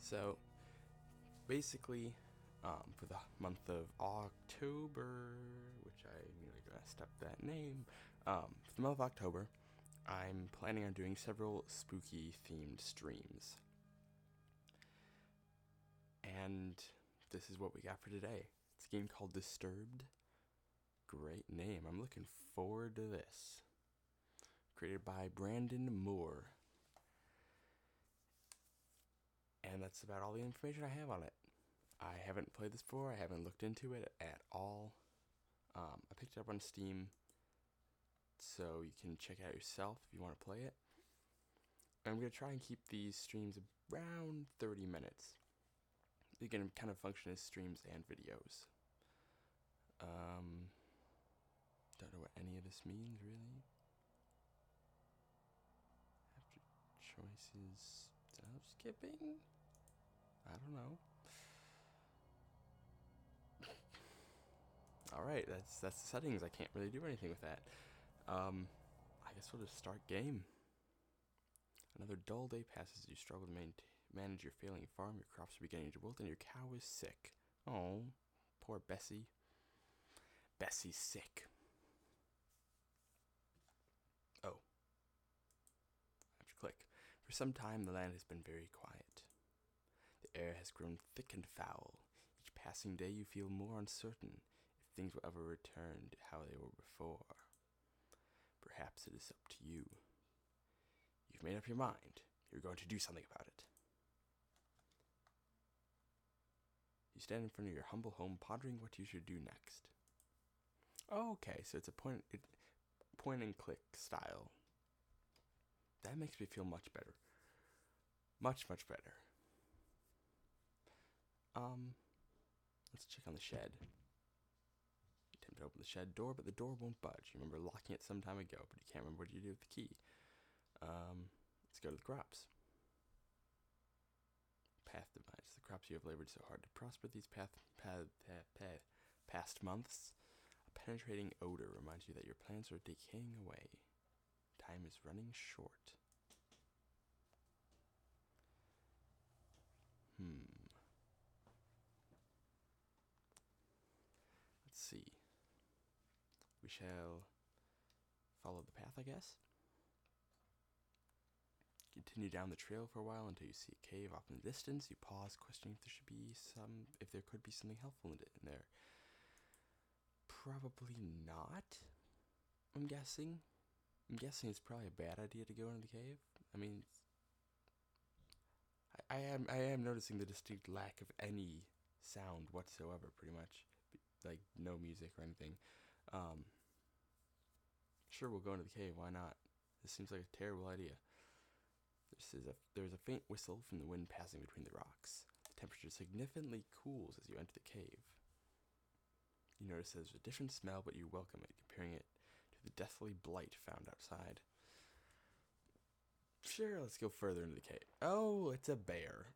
So basically, for the month of October, which I nearly messed up that name, for the month of October, I'm planning on doing several spooky themed streams. And this is what we got for today. It's a game called Disturbed. Great name. I'm looking forward to this. Created by Brandon Moore. And that's about all the information I have on it. I haven't played this before. I haven't looked into it at all. I picked it up on Steam, so you can check it out yourself if you want to play it. And I'm going to try and keep these streams around 30 minutes. They can kind of function as streams and videos. Don't know what any of this means, really. After choices, stop skipping? I don't know. Alright, that's the settings. I can't really do anything with that. I guess we'll just start game. Another dull day passes as you struggle to manage your failing farm. Your crops are beginning to wilt and your cow is sick. Oh, poor Bessie. Bessie's sick. Oh. I have to click. For some time, the land has been very quiet. The air has grown thick and foul. Each passing day, you feel more uncertain if things will ever return to how they were before. Perhaps it is up to you. You've made up your mind. You're going to do something about it. You stand in front of your humble home, pondering what you should do next. Oh, okay, so it's a point and click style. That makes me feel much better. Much better. Let's check on the shed. You attempt to open the shed door, but the door won't budge. You remember locking it some time ago, but you can't remember what you did with the key. Let's go to the crops. Path divides. The crops you have labored so hard to prosper these past months. A penetrating odor reminds you that your plants are decaying away. Time is running short. Let's see. We shall follow the path, I guess. Continue down the trail for a while until you see a cave off in the distance. You pause, questioning if there could be something helpful in there. Probably not. I'm guessing it's probably a bad idea to go into the cave. I mean, I am noticing the distinct lack of any sound whatsoever, pretty much. Like, no music or anything. Sure, we'll go into the cave, why not? This seems like a terrible idea. There's a faint whistle from the wind passing between the rocks. The temperature significantly cools as you enter the cave. You notice there's a different smell, but you welcome it, comparing it to the deathly blight found outside. Sure, let's go further into the cave. Oh, it's a bear.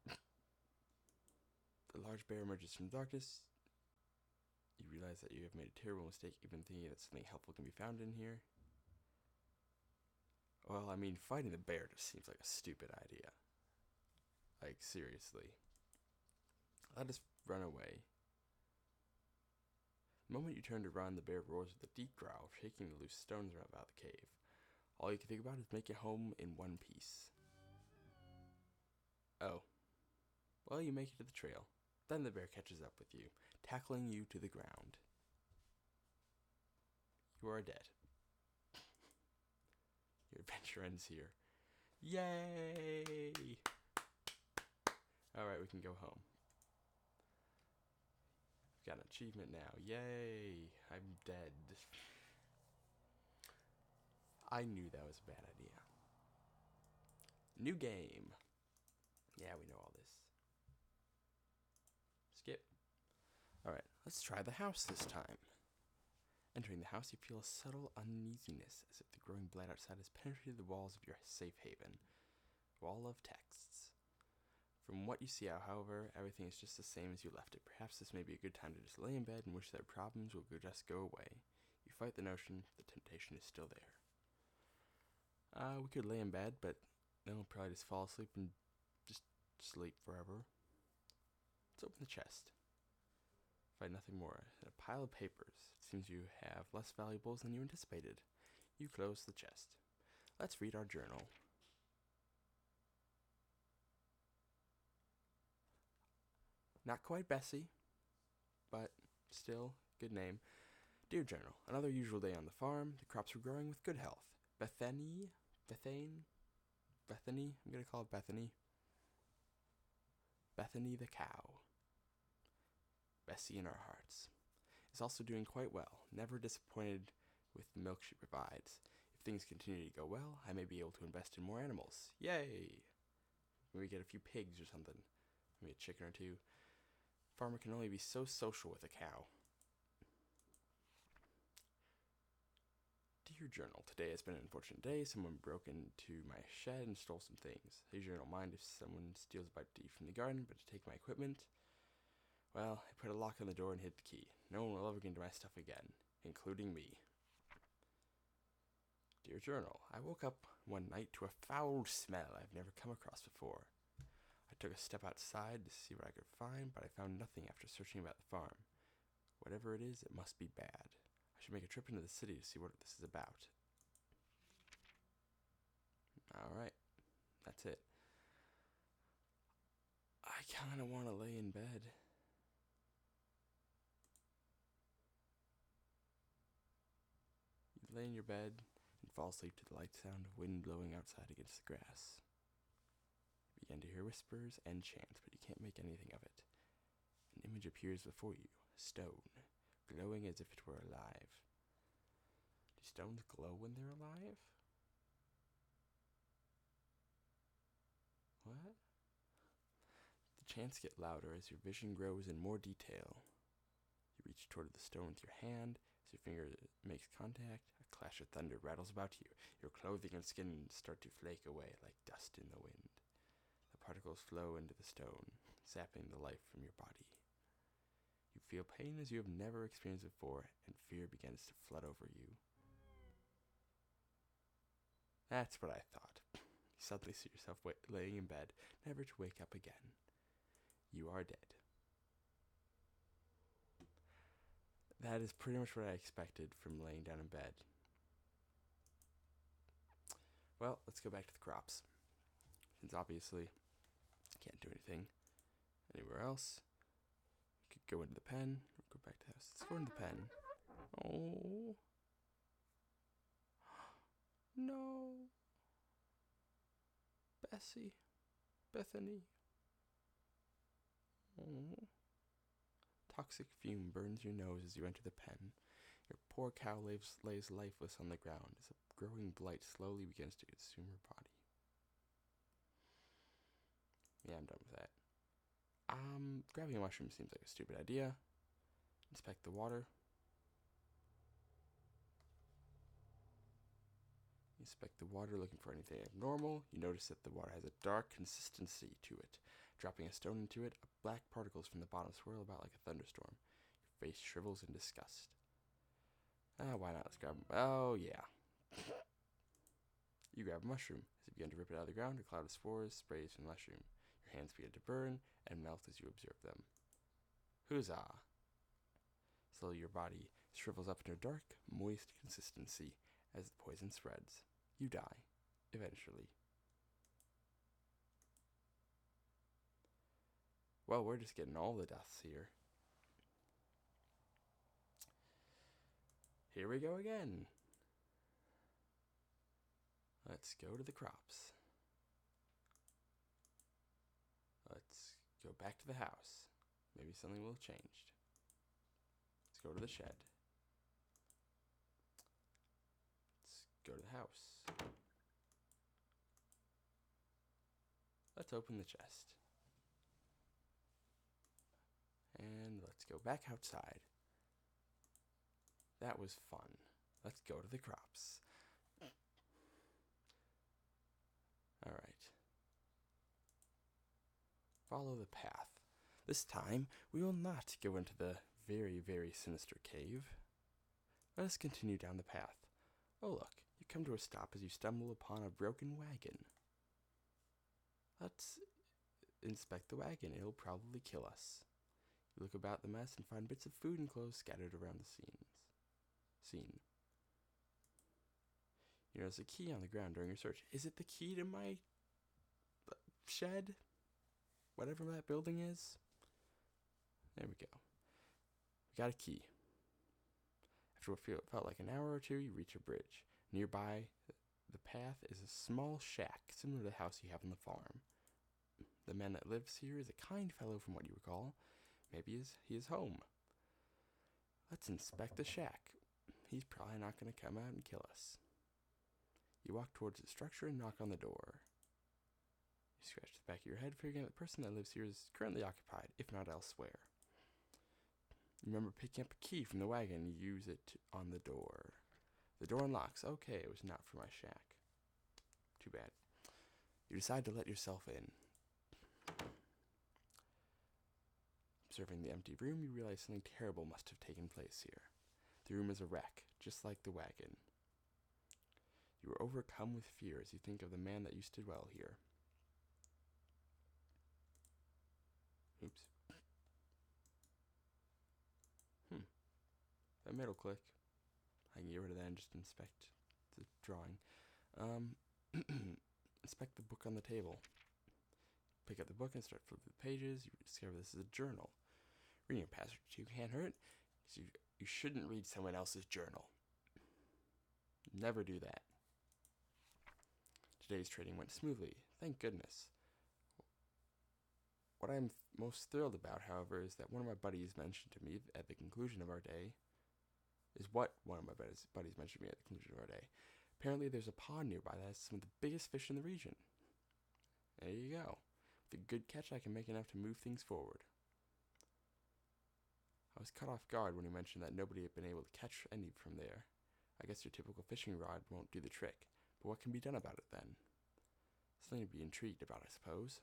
The large bear emerges from the darkness. You realize that you have made a terrible mistake, even thinking that something helpful can be found in here. Well, I mean, fighting the bear just seems like a stupid idea. Like, seriously. Let us run away. The moment you turn to run, the bear roars with a deep growl, shaking the loose stones around the cave. All you can think about is making it home in one piece. Oh. Well, you make it to the trail. Then the bear catches up with you, tackling you to the ground. You are dead. Your adventure ends here. Yay! Alright, we can go home. We've got an achievement now. Yay! I'm dead. I knew that was a bad idea. New game. Yeah, we know all this. Skip. Alright, let's try the house this time. Entering the house, you feel a subtle uneasiness, as if the growing blight outside has penetrated the walls of your safe haven. Wall of texts. From what you see out, however, everything is just the same as you left it. Perhaps this may be a good time to just lay in bed and wish that problems will just go away. You fight the notion, the temptation is still there. We could lay in bed, but then we'll probably just fall asleep and just sleep forever. Let's open the chest. Find nothing more than a pile of papers. It seems you have less valuables than you anticipated. You close the chest. Let's read our journal. Not quite Bessie, but still, good name. Dear Journal, another usual day on the farm. The crops were growing with good health. Bethany, I'm going to call it Bethany. Bethany the cow. Bessie in our hearts. Is also doing quite well, never disappointed with the milk she provides. If things continue to go well, I may be able to invest in more animals. Yay! Maybe get a few pigs or something. Maybe a chicken or two. Farmer can only be so social with a cow. Dear Journal, today has been an unfortunate day. Someone broke into my shed and stole some things. I usually don't mind if someone steals a bite to eat from the garden, but to take my equipment, well, I put a lock on the door and hid the key. No one will ever get into my stuff again, including me. Dear Journal, I woke up one night to a foul smell I've never come across before. I took a step outside to see what I could find, but I found nothing after searching about the farm. Whatever it is, it must be bad. I should make a trip into the city to see what this is about. Alright, that's it. I kind of want to lay in bed. You lay in your bed and fall asleep to the light sound of wind blowing outside against the grass. You begin to hear whispers and chants, but you can't make anything of it. An image appears before you, a stone, glowing as if it were alive. Do stones glow when they're alive? What? The chants get louder as your vision grows in more detail. You reach toward the stone with your hand. As your finger makes contact, a clash of thunder rattles about you. Your clothing and skin start to flake away like dust in the wind. The particles flow into the stone, sapping the life from your body. You feel pain as you have never experienced before, and fear begins to flood over you. That's what I thought. You suddenly see yourself laying in bed, never to wake up again. You are dead. That is pretty much what I expected from laying down in bed. Well, let's go back to the crops. Since obviously can't do anything anywhere else. We could go into the pen, or go back to the house. Let's go into the pen. Oh. No. Bessie. Bethany. Oh. Toxic fume burns your nose as you enter the pen. Your poor cow lays lifeless on the ground as a growing blight slowly begins to consume her body. Yeah, I'm done with that. Grabbing a mushroom seems like a stupid idea. Inspect the water. Inspect the water looking for anything abnormal. You notice that the water has a dark consistency to it. Dropping a stone into it, black particles from the bottom swirl about like a thunderstorm. Your face shrivels in disgust. Why not? Let's grab them. Oh, yeah. You grab a mushroom. As you begin to rip it out of the ground, a cloud of spores sprays from the mushroom. Your hands begin to burn and melt as you observe them. Huzzah! Slowly your body shrivels up into a dark, moist consistency as the poison spreads. You die, eventually. Well, we're just getting all the deaths here. Here we go again. Let's go to the crops. Let's go back to the house. Maybe something will have changed. Let's go to the shed. Let's go to the house. Let's open the chest. And let's go back outside. That was fun. Let's go to the crops. Alright. Follow the path. This time, we will not go into the very, very sinister cave. Let us continue down the path. Oh look, you come to a stop as you stumble upon a broken wagon. Let's inspect the wagon. It'll probably kill us. You look about the mess and find bits of food and clothes scattered around the scene. You notice a key on the ground during your search. Is it the key to my shed? Whatever that building is? There we go. We got a key. After what felt like an hour or two, you reach a bridge. Nearby, the path is a small shack, similar to the house you have on the farm. The man that lives here is a kind fellow from what you recall. Maybe he is home. Let's inspect the shack. He's probably not going to come out and kill us. You walk towards the structure and knock on the door. You scratch the back of your head, figuring that the person that lives here is currently occupied, if not elsewhere. You remember picking up a key from the wagon and you use it on the door. The door unlocks. Okay, it was not for my shack. Too bad. You decide to let yourself in. Observing the empty room, you realize something terrible must have taken place here. The room is a wreck, just like the wagon. You are overcome with fear as you think of the man that used to dwell here. Oops. That middle click. I can get rid of that and just inspect the drawing. Inspect the book on the table. Pick up the book and start flipping the pages. You discover this is a journal. Reading a passage or two can't hurt, because you shouldn't read someone else's journal. Never do that. Today's trading went smoothly, thank goodness. What I'm most thrilled about, however, is that one of my buddies mentioned to me at the conclusion of our day, Apparently there's a pond nearby that has some of the biggest fish in the region. There you go. With a good catch, I can make enough to move things forward. I was caught off guard when he mentioned that nobody had been able to catch any from there. I guess your typical fishing rod won't do the trick, but what can be done about it then? Something to be intrigued about, I suppose.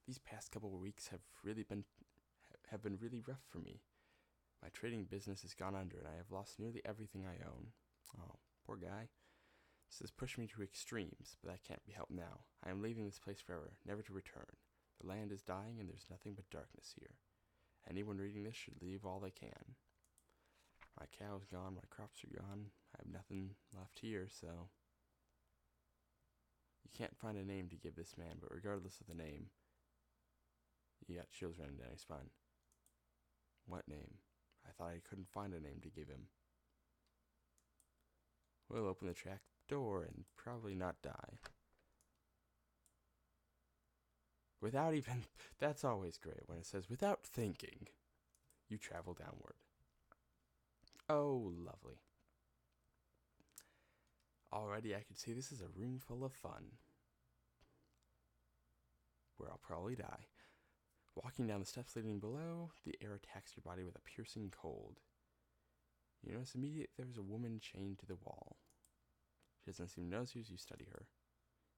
These past couple of weeks have been really rough for me. My trading business has gone under, and I have lost nearly everything I own. Oh, poor guy. This has pushed me to extremes, but that can't be helped now. I am leaving this place forever, never to return. The land is dying, and there's nothing but darkness here. Anyone reading this should leave all they can. My cow's gone, my crops are gone. I have nothing left here, so... You can't find a name to give this man, but regardless of the name, you got chills running down your spine. What name? I thought I couldn't find a name to give him. We'll open the track door and probably not die. Without even... That's always great when it says, without thinking, you travel downward. Oh, lovely. Already I can see this is a room full of fun. Where I'll probably die. Walking down the steps leading below, the air attacks your body with a piercing cold. You notice immediately there's a woman chained to the wall. She doesn't seem to notice you as you study her.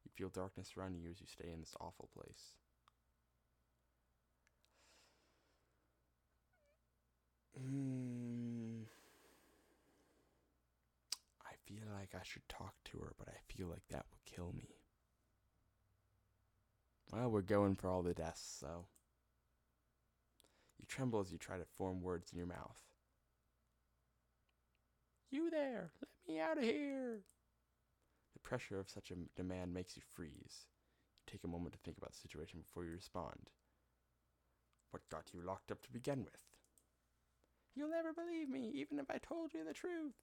You feel darkness surrounding you as you stay in this awful place. I feel like I should talk to her, but I feel like that will kill me. Well, we're going for all the deaths, so... You tremble as you try to form words in your mouth. You there! Let me out of here! The pressure of such a demand makes you freeze. You take a moment to think about the situation before you respond. What got you locked up to begin with? You'll never believe me, even if I told you the truth.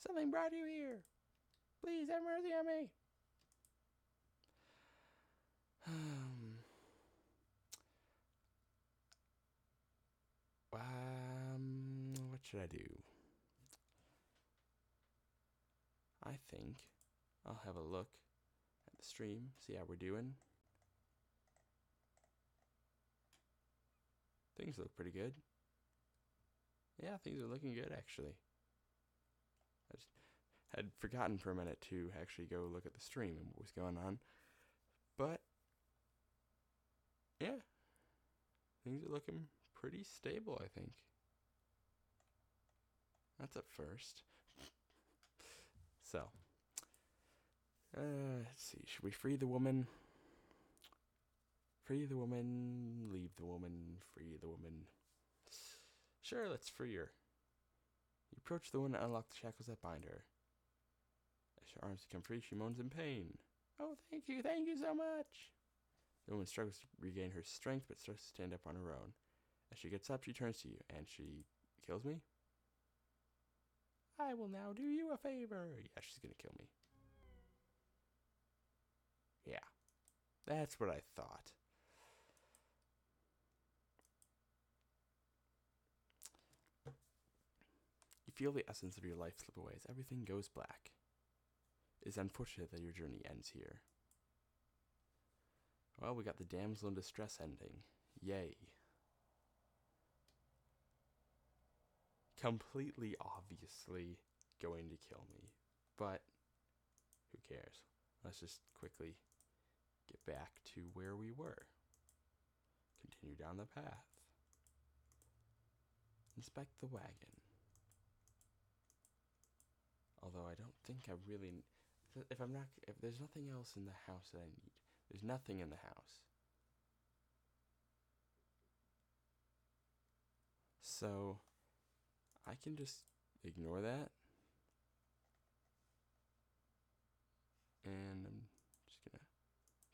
Something brought you here. Please have mercy on me. What should I do? I think I'll have a look at the stream, see how we're doing. Things look pretty good. Yeah, things are looking good, actually. I just had forgotten for a minute to actually go look at the stream and what was going on. But, yeah, things are looking pretty stable, I think. That's at first. So, let's see. Should we free the woman? Free the woman, leave the woman, free the woman. Sure, let's free her. You approach the woman and unlock the shackles that bind her. As her arms become free, she moans in pain. Oh, thank you so much. The woman struggles to regain her strength, but starts to stand up on her own. As she gets up, she turns to you, and she kills me? I will now do you a favor. Yeah, she's gonna kill me. Yeah, that's what I thought. You feel the essence of your life slip away as everything goes black. It is unfortunate that your journey ends here. Well, we got the damsel in distress ending. Yay. Completely obviously going to kill me, but who cares? Let's just quickly get back to where we were. Continue down the path. Inspect the wagon. Although I don't think I really... If there's nothing else in the house that I need. There's nothing in the house. So, I can just ignore that. And I'm just gonna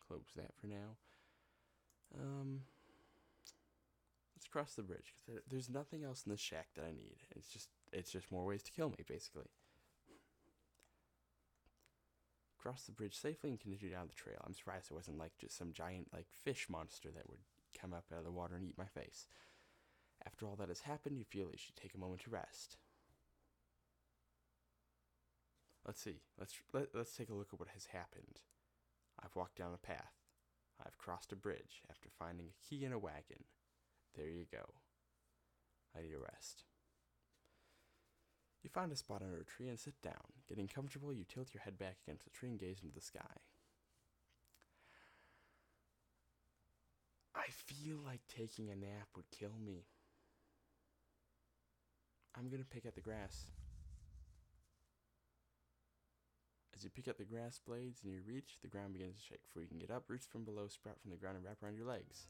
close that for now. Let's cross the bridge, because there's nothing else in the shack that I need. It's just more ways to kill me, basically. Cross the bridge safely and continue down the trail. I'm surprised it wasn't like just some giant like fish monster that would come up out of the water and eat my face. After all that has happened, you feel you should take a moment to rest. Let's see. Let's take a look at what has happened. I've walked down a path. I've crossed a bridge after finding a key in a wagon. There you go. I need a rest. You find a spot under a tree and sit down. Getting comfortable, you tilt your head back against the tree and gaze into the sky. I feel like taking a nap would kill me. I'm gonna pick at the grass. As you pick up the grass blades in your reach, the ground begins to shake. Before you can get up, roots from below sprout from the ground and wrap around your legs.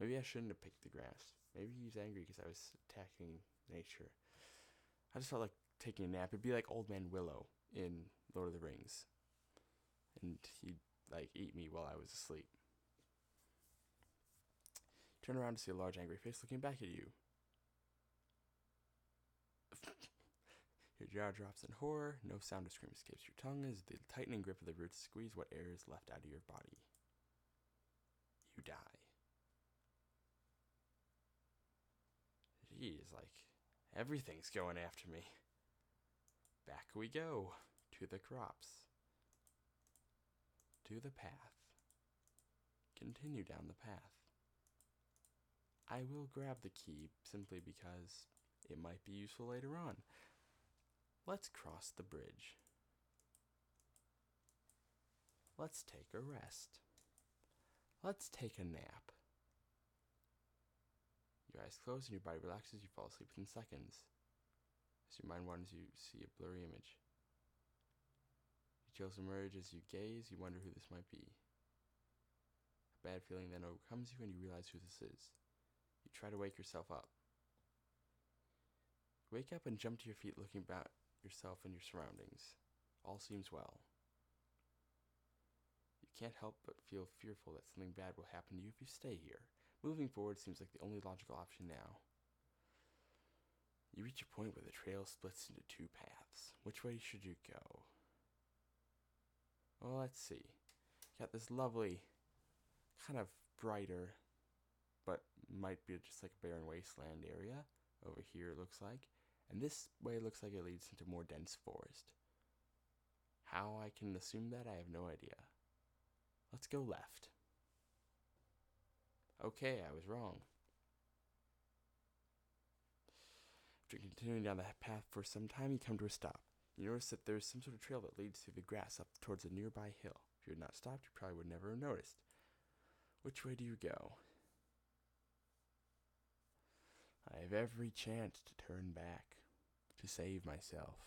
Maybe I shouldn't have picked the grass. Maybe he's angry because I was attacking nature. I just felt like taking a nap. It'd be like Old Man Willow in Lord of the Rings. And he'd like eat me while I was asleep. Turn around to see a large angry face looking back at you. Your jaw drops in horror. No sound or scream escapes your tongue as the tightening grip of the roots squeeze what air is left out of your body. You die. Jeez, like, everything's going after me. Back we go. To the crops. To the path. Continue down the path. I will grab the key simply because it might be useful later on. Let's cross the bridge. Let's take a rest. Let's take a nap. Your eyes close and your body relaxes. You fall asleep within seconds. As your mind wanders, you see a blurry image. Chills emerge as you gaze. You wonder who this might be. A bad feeling then overcomes you and you realize who this is. You try to wake yourself up. Wake up and jump to your feet, looking about yourself and your surroundings. All seems well. You can't help but feel fearful that something bad will happen to you if you stay here. Moving forward seems like the only logical option now. You reach a point where the trail splits into two paths. Which way should you go? Well, let's see. Got this lovely, kind of brighter, but might be just like a barren wasteland area. Over here it looks like. And this way looks like it leads into more dense forest. How I can assume that, I have no idea. Let's go left. Okay, I was wrong. After continuing down the path for some time, you come to a stop. You notice that there's some sort of trail that leads through the grass up towards a nearby hill. If you had not stopped, you probably would never have noticed. Which way do you go? I have every chance to turn back, to save myself,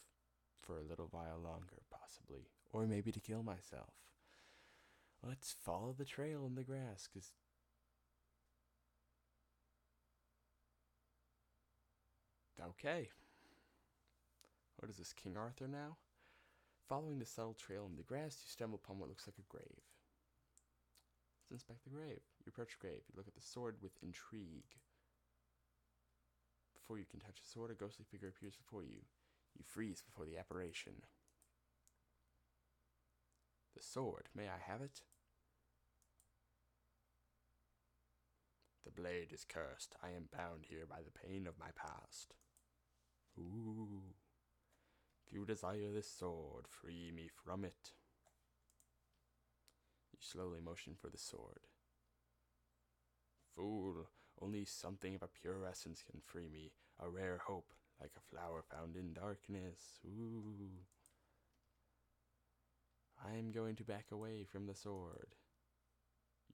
for a little while longer, possibly, or maybe to kill myself. Let's follow the trail in the grass, because... Okay. What is this, King Arthur now? Following the subtle trail in the grass, you stumble upon what looks like a grave. Let's inspect the grave. You approach the grave. You look at the sword with intrigue. Before you can touch the sword, a ghostly figure appears before you. You freeze before the apparition. The sword. May I have it? The blade is cursed. I am bound here by the pain of my past. Ooh. If you desire this sword, free me from it. You slowly motion for the sword. Fool, only something of a pure essence can free me, a rare hope, like a flower found in darkness. Ooh. I am going to back away from the sword.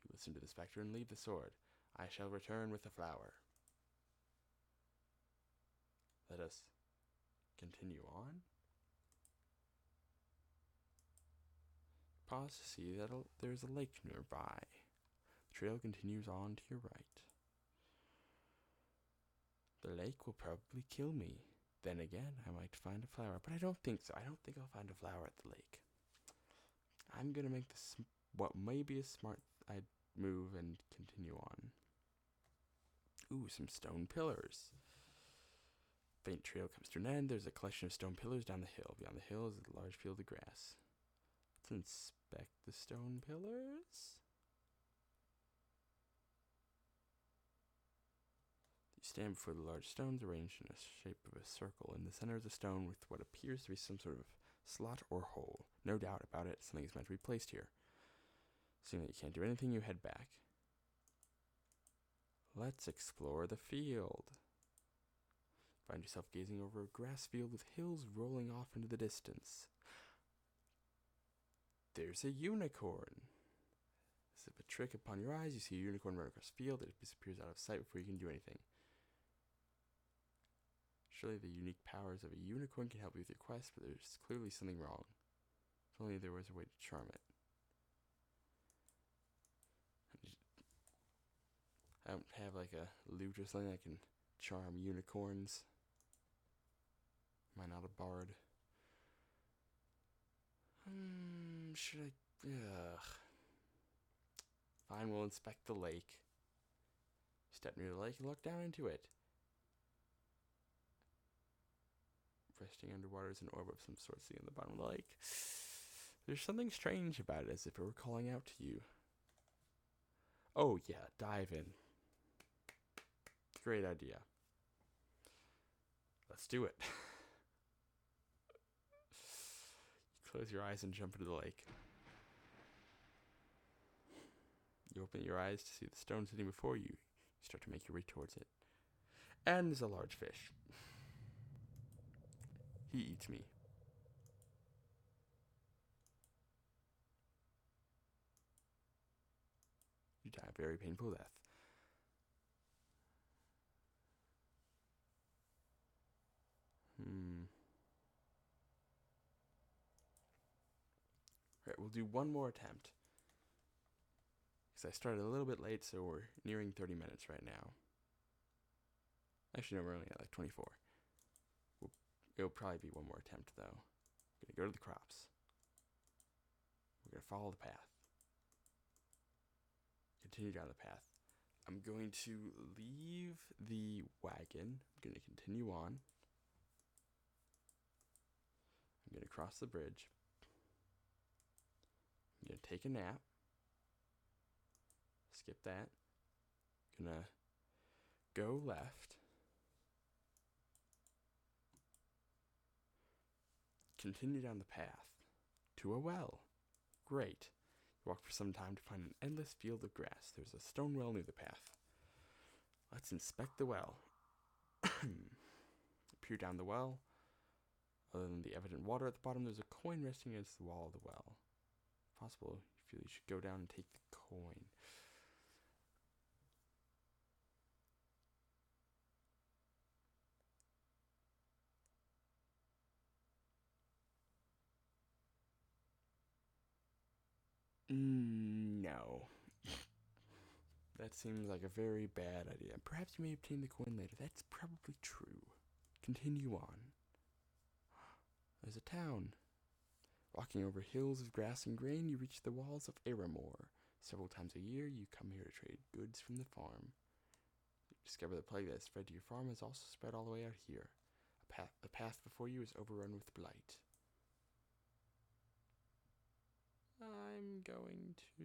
You listen to the specter and leave the sword. I shall return with the flower. Let us continue on. Pause to see that there's a lake nearby. The trail continues on to your right. The lake will probably kill me. Then again, I might find a flower, but I don't think so. I don't think I'll find a flower at the lake. I'm gonna make this what may be a smart move and continue on. Ooh, some stone pillars. Faint trail comes to an end. There's a collection of stone pillars down the hill. Beyond the hill is a large field of grass. Let's inspect the stone pillars. You stand before the large stones arranged in the shape of a circle. In the center is a stone with what appears to be some sort of slot or hole. No doubt about it, something is meant to be placed here. Seeing that you can't do anything, you head back. Let's explore the field. Find yourself gazing over a grass field with hills rolling off into the distance. There's a unicorn. As if a trick upon your eyes, you see a unicorn run across the field. It disappears out of sight before you can do anything. Surely the unique powers of a unicorn can help you with your quest, but there's clearly something wrong. If only there was a way to charm it. I don't have like a lute or something that can charm unicorns. Am I not a bard? Should I? Ugh. Fine, we'll inspect the lake. Step near the lake and look down into it. Resting underwater is an orb of some sort sitting on the bottom of the lake. There's something strange about it, as if it were calling out to you. Oh yeah, dive in. Great idea. Let's do it. You close your eyes and jump into the lake. You open your eyes to see the stone sitting before you. You start to make your way towards it. And there's a large fish. He eats me. You die a very painful death. Alright, we'll do one more attempt. Because I started a little bit late, so we're nearing 30 minutes right now. Actually, no, we're only at like 24. It'll probably be one more attempt, though. I'm going to go to the crops. We're going to follow the path. Continue down the path. I'm going to leave the wagon. I'm going to continue on. I'm going to cross the bridge. I'm going to take a nap. Skip that. Gonna go left. Continue down the path to a well. Great. You walk for some time to find an endless field of grass. There's a stone well near the path. Let's inspect the well. Peer down the well. Other than the evident water at the bottom, there's a coin resting against the wall of the well. If possible, you feel you should go down and take the coin. No. That seems like a very bad idea. Perhaps you may obtain the coin later. That's probably true. Continue on. There's a town. Walking over hills of grass and grain, you reach the walls of Aramore. Several times a year, you come here to trade goods from the farm. You discover the plague that has spread to your farm has also spread all the way out here. The path before you is overrun with blight. I'm going to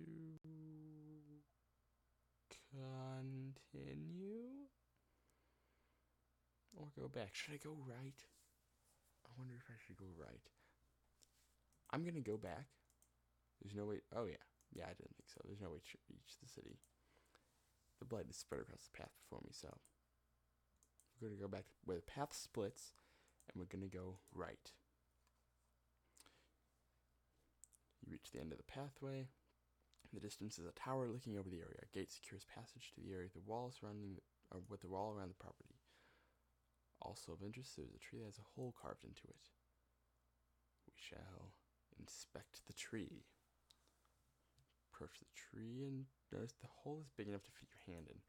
continue or go back. Should I go right? I wonder if I should go right. I'm gonna go back. There's no way. Oh yeah, I didn't think so. There's no way to reach the city. The blight is spread across the path before me, so we're gonna go back where the path splits, and we're gonna go right. You reach the end of the pathway. In the distance is a tower looking over the area. A gate secures passage to the area. The wall surrounding with the wall around the property. Also of interest, there's a tree that has a hole carved into it. We shall inspect the tree. Approach the tree and notice the hole is big enough to fit your hand in.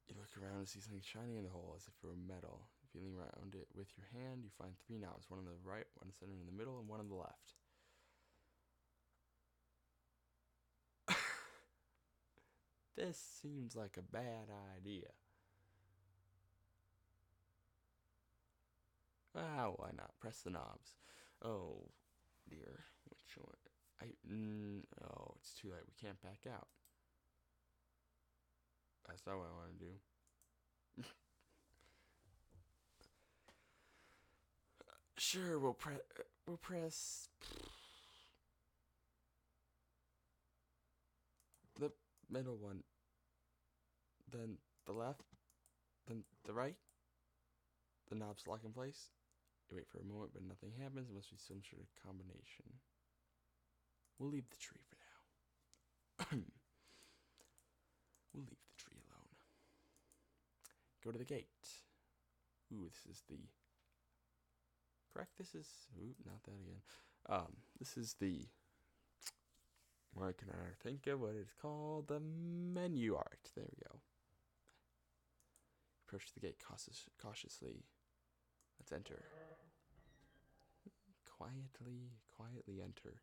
You look around and see something shining in the hole as if it were metal. Feeling around it with your hand, you find 3 knobs, one on the right, one centered in the middle, and one on the left. This seems like a bad idea. Why not? Press the knobs. Oh, dear. Which one? Oh, it's too late. We can't back out. That's not what I want to do. Sure, we'll press the middle one, then the left, then the right. The knobs lock in place. You wait for a moment, but nothing happens. It must be some sort of combination. We'll leave the tree for now. We'll leave the tree alone. Go to the gate. Ooh, this is the... Correct, this is... Ooh, not that again. This is the... Why can I think of what it's called? The menu art. There we go. Approach the gate cautiously. Let's enter. Quietly enter.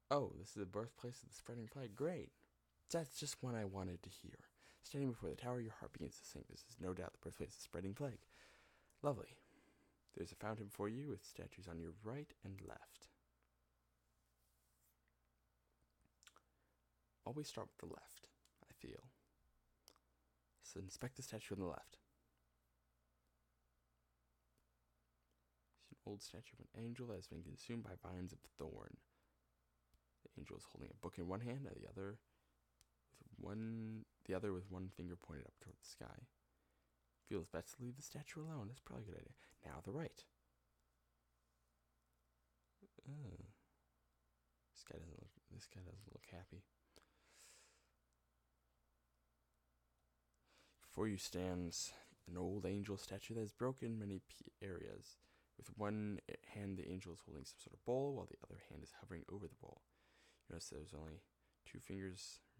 Oh, this is the birthplace of the spreading plague. Great. That's just what I wanted to hear. Standing before the tower, your heart begins to sink. This is no doubt the birthplace of the spreading plague. Lovely. There's a fountain for you with statues on your right and left. Always start with the left, I feel. So inspect the statue on the left. It's an old statue of an angel that has been consumed by vines of thorn. The angel is holding a book in one hand and the other with one finger pointed up toward the sky. Feels best to leave the statue alone. That's probably a good idea. Now the right. This guy doesn't look happy. Before you stands an old angel statue that is broken in many areas. With one hand, the angel is holding some sort of bowl, while the other hand is hovering over the bowl. You notice there's only two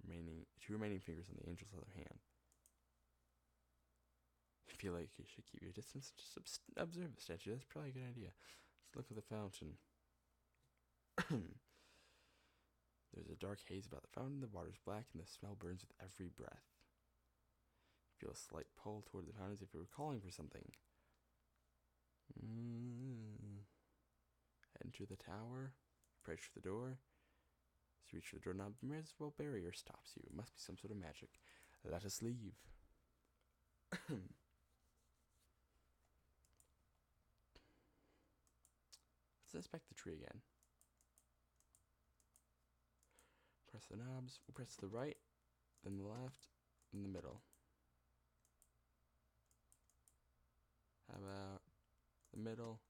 remaining fingers on the angel's other hand. You feel like you should keep your distance and just observe the statue. That's probably a good idea. Let's look at the fountain. There's a dark haze about the fountain. The water's black, and the smell burns with every breath. You feel a slight pull toward the fountain as if you were calling for something. Enter the tower. Approach the door. As you reach the doorknob, the invisible barrier stops you. It must be some sort of magic. Let us leave. Let's inspect the tree again. Press the knobs. We'll press the right, then the left, then the middle. How about the middle?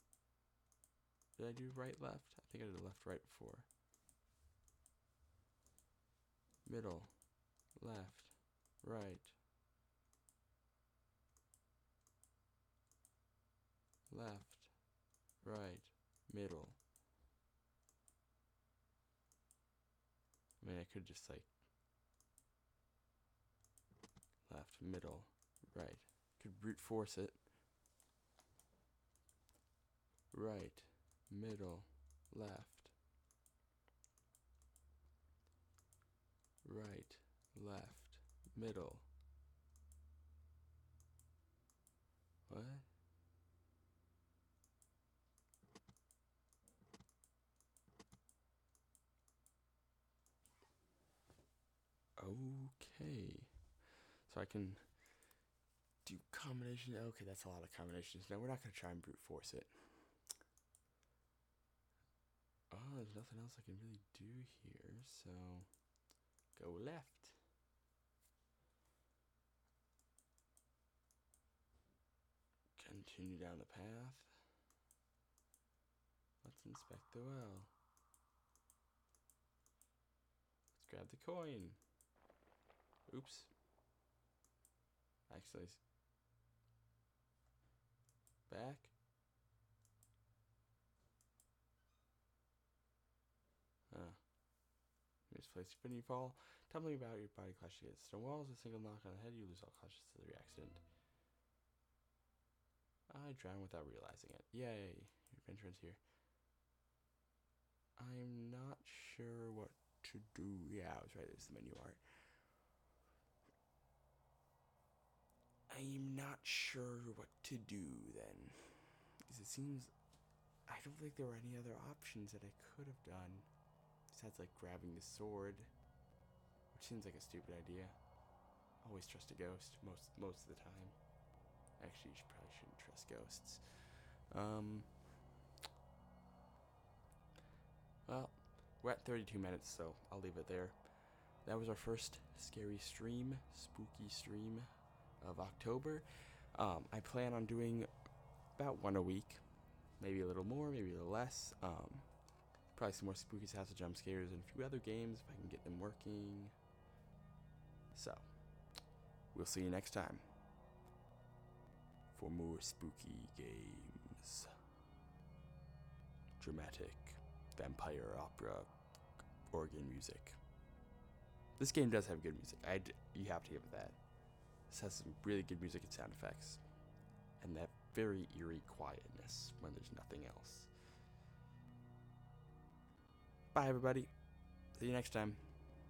Did I do right, left? I think I did left, right before. Middle, left, right. Left, right. middle. I mean, I could just like left, middle, right. Could brute force it. Right, middle, left. Right, left, middle. What? Okay. So I can do combination. Okay, that's a lot of combinations. No, we're not going to try and brute force it. Oh, there's nothing else I can really do here, so go left. Continue down the path. Let's inspect the well. Let's grab the coin. Oops. Actually, back. Misplaced spinning fall. Tumbling about your body clash against stone walls. A single knock on the head, you lose all consciousness of the accident. I drown without realizing it. Yay. Your adventurance here. I'm not sure what to do. Yeah, I was right. There's the menu art. I'm not sure what to do then. Because it seems... I don't think there were any other options that I could have done. Besides, like, grabbing the sword. Which seems like a stupid idea. Always trust a ghost. Most of the time. Actually, you probably shouldn't trust ghosts. Well, we're at 32 minutes, so I'll leave it there. That was our first scary stream, spooky stream of October. I plan on doing about one a week. Maybe a little more, maybe a little less. Probably some more spooky house of jump scares and a few other games if I can get them working. So, we'll see you next time for more spooky games. Dramatic, vampire opera, organ music. This game does have good music. You have to give it that. This has some really good music and sound effects. And that very eerie quietness when there's nothing else. Bye, everybody. See you next time.